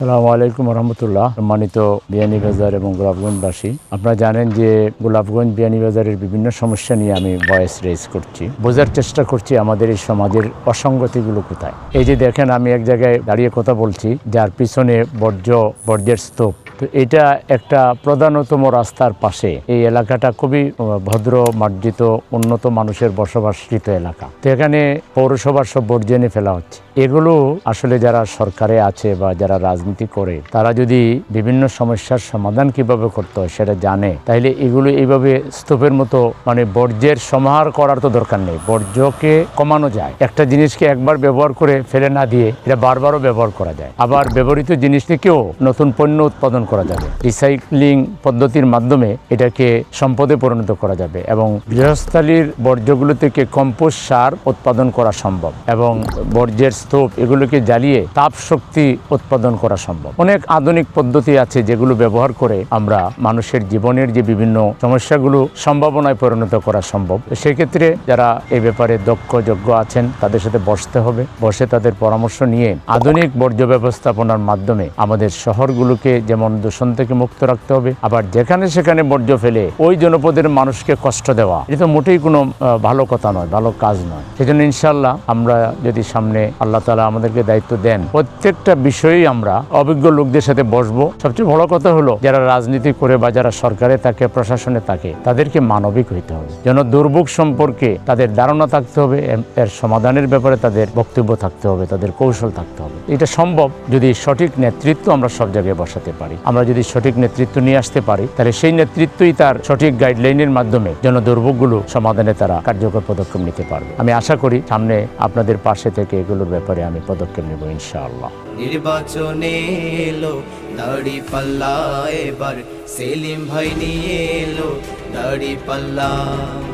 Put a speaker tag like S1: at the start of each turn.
S1: আসসালামু আলাইকুম রহমতুল্লাহ। সম্মানিত বিয়ানীবাজার এবং গোলাপগঞ্জবাসী, আপনারা জানেন যে গোলাপগঞ্জ বিয়ানীবাজারের বিভিন্ন সমস্যা নিয়ে আমি ভয়েস রেজ করছি, বোঝার চেষ্টা করছি আমাদের এই সমাজের অসঙ্গতিগুলো কোথায়। এই যে দেখেন, আমি এক জায়গায় দাঁড়িয়ে কথা বলছি, যার পিছনে বর্জ্যের স্তূপ। তো এটা একটা প্রধানতম রাস্তার পাশে। এই এলাকাটা খুবই ভদ্র, মার্জিত, উন্নত মানুষের বসবাসকৃত এলাকা। তো এখানে পৌরসভার সব বর্জ্য এনে ফেলা হচ্ছে। এগুলো আসলে যারা সরকারে আছে বা যারা রাজনীতি করে, তারা যদি বিভিন্ন সমস্যার সমাধান কিভাবে করতে হয় সেটা জানে, তাহলে এগুলো এইভাবে স্তূপের মতো বর্জ্যের সমাহার করার তো দরকার নেই। বর্জ্যকে কমানো যায়, একটা জিনিসকে একবার ব্যবহার করে ফেলে না দিয়ে এটা বারবারও ব্যবহার করা যায়। আবার ব্যবহৃত জিনিস থেকেও নতুন পণ্য উৎপাদন করা যাবে। রিসাইক্লিং পদ্ধতির মাধ্যমে এটাকে সম্পদে পরিণত করা যাবে এবং গৃহস্থালির বর্জ্যগুলো থেকে কম্পোস্ট সার উৎপাদন করা সম্ভব এবং বর্জ্যের স্তূপ এগুলোকে জ্বালিয়ে তাপ শক্তি উৎপাদন করা সম্ভব। অনেক আধুনিক পদ্ধতি আছে যেগুলো ব্যবহার করে আমরা মানুষের জীবনের যে বিভিন্ন সমস্যাগুলো সম্ভাবনায় পরিণত করা সম্ভব। সেক্ষেত্রে যারা এই ব্যাপারে দক্ষ যোগ্য আছেন তাদের সাথে বসতে হবে, বসে তাদের পরামর্শ নিয়ে আধুনিক বর্জ্য ব্যবস্থাপনার মাধ্যমে আমাদের শহরগুলোকে যেমন দূষণ থেকে মুক্ত রাখতে হবে, আবার যেখানে সেখানে বর্জ্য ফেলে ওই জনপদের মানুষকে কষ্ট দেওয়া, এটা তো মোটেই কোনো ভালো কথা নয়, ভালো কাজ নয়। সেজন্য ইনশাল্লাহ আমরা যদি সামনে আল্লাহ তাআলা আমাদেরকে দায়িত্ব দেন, প্রত্যেকটা বিষয়েই আমরা অভিজ্ঞ লোকদের সাথে বসবো। সবচেয়ে বড় কথা হলো, যারা রাজনীতি করে বা যারা সরকারে থাকে, প্রশাসনে থাকে, তাদেরকে মানবিক হইতে হবে। যেন দুর্ভোগ সম্পর্কে তাদের ধারণা থাকতে হবে, এর সমাধানের ব্যাপারে তাদের বক্তব্য থাকতে হবে, তাদের কৌশল থাকতে হবে। এটা সম্ভব যদি সঠিক নেতৃত্ব আমরা সব জায়গায় বসাতে পারি। আমরা যদি সঠিক নেতৃত্ব নিয়ে আসতে পারি, তাহলে সেই নেতৃত্বই তার সঠিক গাইডলাইনের মাধ্যমে যেন দুর্ভোগগুলো সমাধানে তারা কার্যকর পদক্ষেপ নিতে পারবে। আমি আশা করি সামনে আপনাদের পাশে থেকে এগুলোর ব্যাপারে আমি পদক্ষেপ নেব ইনশাআল্লাহ।
S2: নির্বাচনে এলো দাড়ি পাল্লা, এবার সেলিম ভাই নিয়ে এলো দাড়ি পাল্লা।